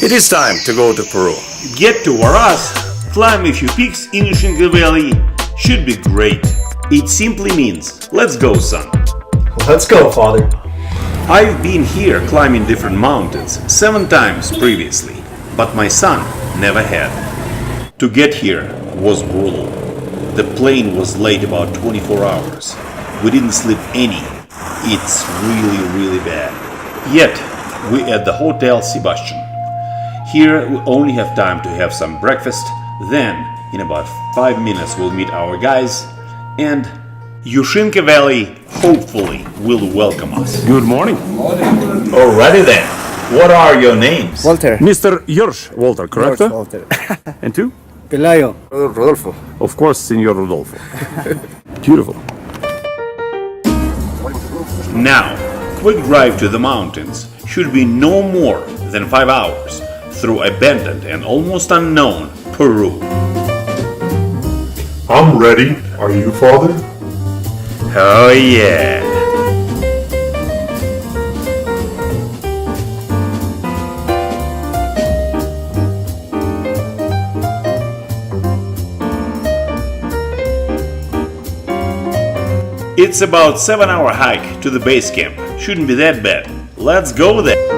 It is time to go to Peru. Get to Huaraz, climb a few peaks in Ushinka Valley. Should be great. It simply means, let's go, son. Let's go, Father. I've been here climbing different mountains 7 times previously, but my son never had. To get here was brutal. The plane was late about 24 hours. We didn't sleep any. It's really bad. Yet, we at the Hotel Sebastian. Here we only have time to have some breakfast, then in about 5 minutes we'll meet our guys, and Ushinka Valley hopefully will welcome us. Good morning. Alrighty then, what are your names? Walter. Mr. Jorge Walter, correct? George Walter. And two? Pelayo. Rodolfo. Of course, Senor Rodolfo. Beautiful. Now, quick drive to the mountains should be no more than 5 hours through abandoned and almost unknown Peru. I'm ready. Are you, Father? Oh yeah. It's about 7-hour hike to the base camp. Shouldn't be that bad. Let's go there.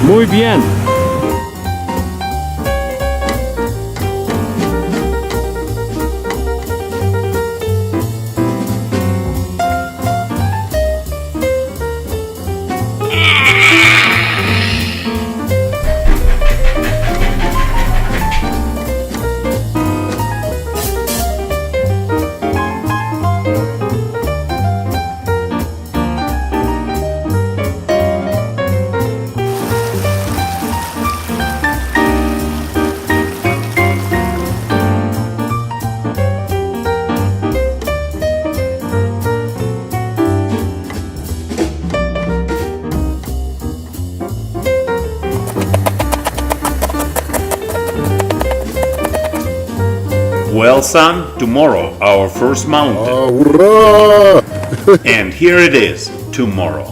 Muy bien. Well, son, tomorrow our first mountain. Hurrah! And here it is, tomorrow.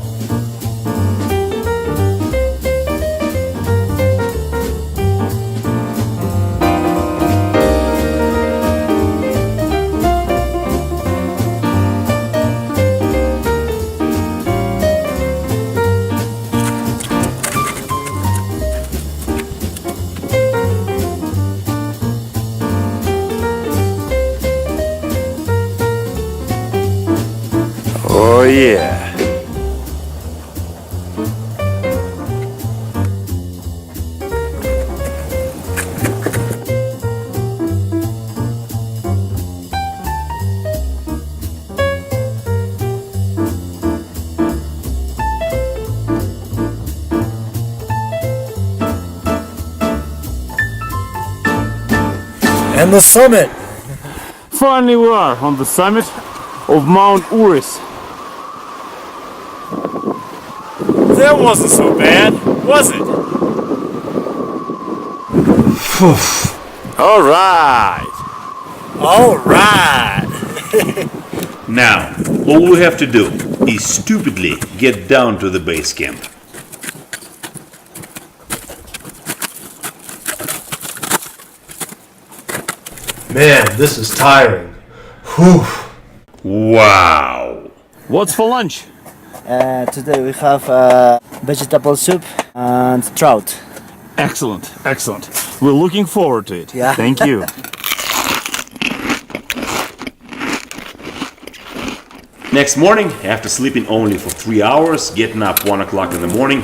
Oh yeah. And the summit. Finally we are on the summit of Mount Uris. That wasn't so bad, was it? All right. All right. Now, all we have to do is stupidly get down to the base camp. Man, this is tiring. Whew. Wow. What's for lunch? Today we have vegetable soup and trout. Excellent, excellent. We're looking forward to it. Yeah. Thank you. Next morning, after sleeping only for 3 hours, getting up 1 o'clock in the morning,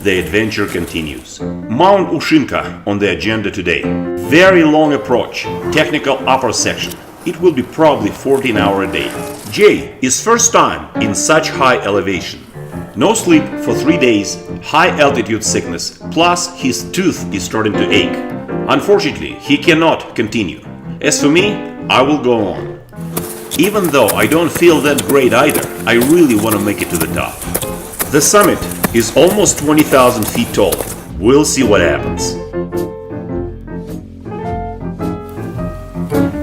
the adventure continues. Mount Ushinka on the agenda today. Very long approach, technical upper section. It will be probably 14-hour a day. Jay is first time in such high elevation. No sleep for 3 days, high altitude sickness, plus his tooth is starting to ache. Unfortunately, he cannot continue. As for me, I will go on. Even though I don't feel that great either, I really want to make it to the top. The summit is almost 20,000 feet tall. We'll see what happens.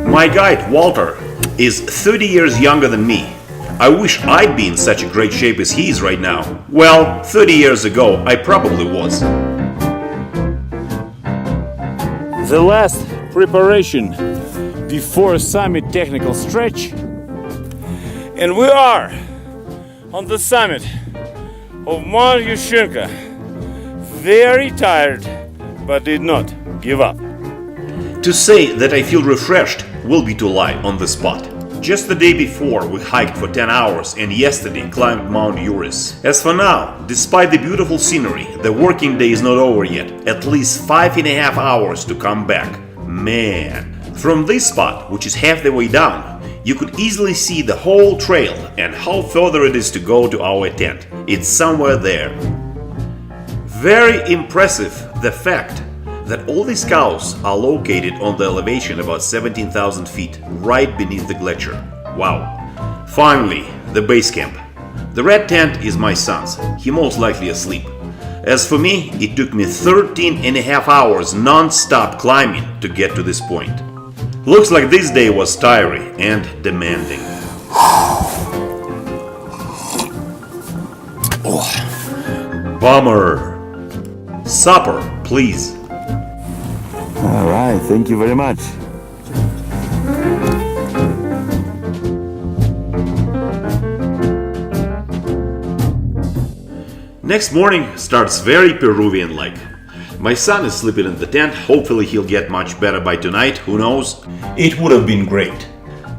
My guide, Walter, is 30 years younger than me. I wish I'd be in such a great shape as he is right now. Well, 30 years ago, I probably was. The last preparation before summit technical stretch. And we are on the summit of Mount Ushinka. Very tired, but did not give up. To say that I feel refreshed will be to lie on the spot. Just the day before, we hiked for 10 hours and yesterday climbed Mount Uris. As for now, despite the beautiful scenery, the working day is not over yet. At least 5.5 hours to come back. Man. From this spot, which is half the way down, you could easily see the whole trail and how further it is to go to our tent. It's somewhere there. Very impressive the fact that all these cows are located on the elevation about 17,000 feet, right beneath the glacier. Wow. Finally, the base camp. The red tent is my son's. He most likely asleep. As for me, it took me 13.5 hours non-stop climbing to get to this point. Looks like this day was tiring and demanding. Oh. Bummer. Supper, please. All right, thank you very much. Next morning starts very Peruvian-like. My son is sleeping in the tent. Hopefully he'll get much better by tonight, who knows? It would have been great.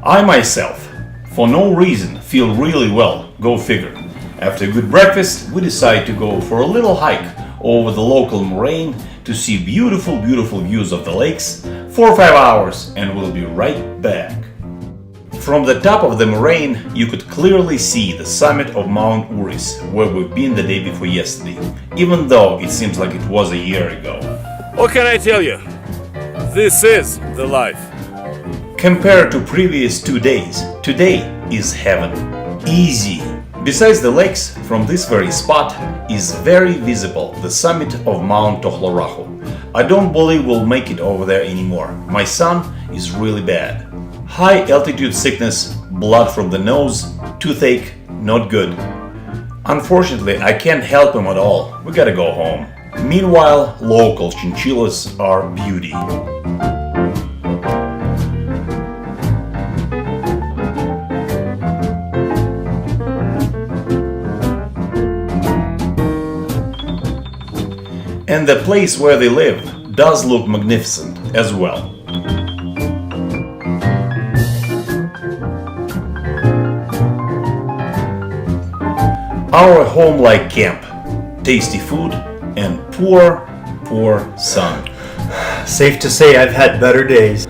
I myself, for no reason, feel really well, go figure. After a good breakfast, we decide to go for a little hike over the local moraine to see beautiful views of the lakes, 4 or 5 hours, and we'll be right back. From the top of the moraine, you could clearly see the summit of Mount Uris, where we've been the day before yesterday, even though it seems like it was a year ago. What can I tell you? This is the life. Compared to previous 2 days, today is heaven. Easy. Besides the lakes, from this very spot is very visible the summit of Mount Tohlarahu. I don't believe we'll make it over there anymore. My son is really bad. High altitude sickness, blood from the nose, toothache, not good. Unfortunately, I can't help him at all. We gotta go home. Meanwhile, local chinchillas are beauty. And the place where they live does look magnificent as well. Our home-like camp, tasty food, and poor sun. Safe to say I've had better days.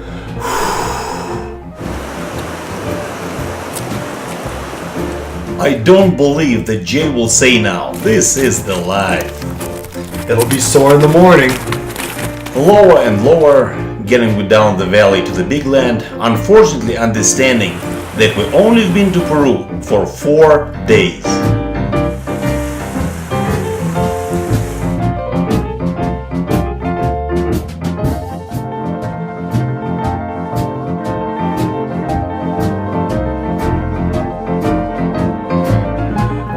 I don't believe that Jay will say now, this is the life. It'll be sore in the morning. Lower and lower, getting down the valley to the big land, unfortunately understanding that we've only been to Peru for 4 days.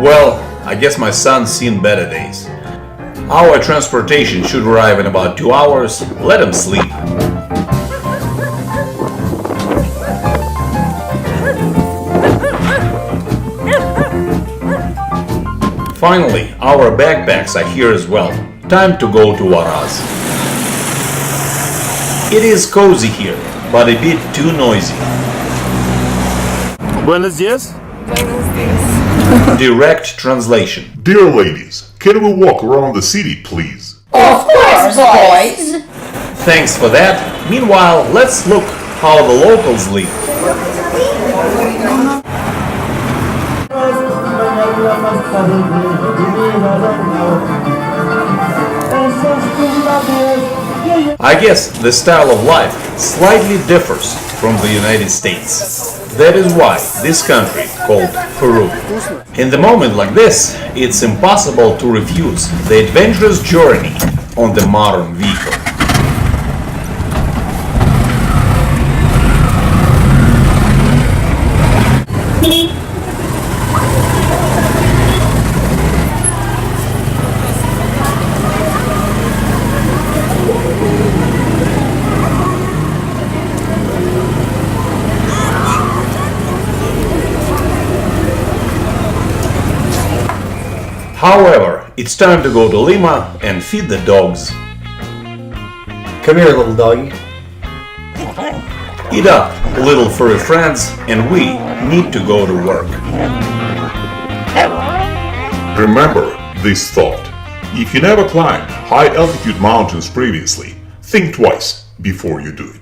Well, I guess my son's seen better days. Our transportation should arrive in about 2 hours. Let him sleep. Finally, our backpacks are here as well. Time to go to Huaraz. It is cozy here, but a bit too noisy. Buenos dias. Direct translation. Dear ladies, can we walk around the city, please? Of course, boys. Thanks for that. Meanwhile, let's look how the locals live. I guess the style of life slightly differs from the United States. That is why this country, called Peru. In the moment like this, it's impossible to refuse the adventurous journey on the modern vehicle. However, it's time to go to Lima and feed the dogs. Come here, little doggy. Eat up, little furry friends, and we need to go to work. Remember this thought. If you never climbed high altitude mountains previously, think twice before you do it.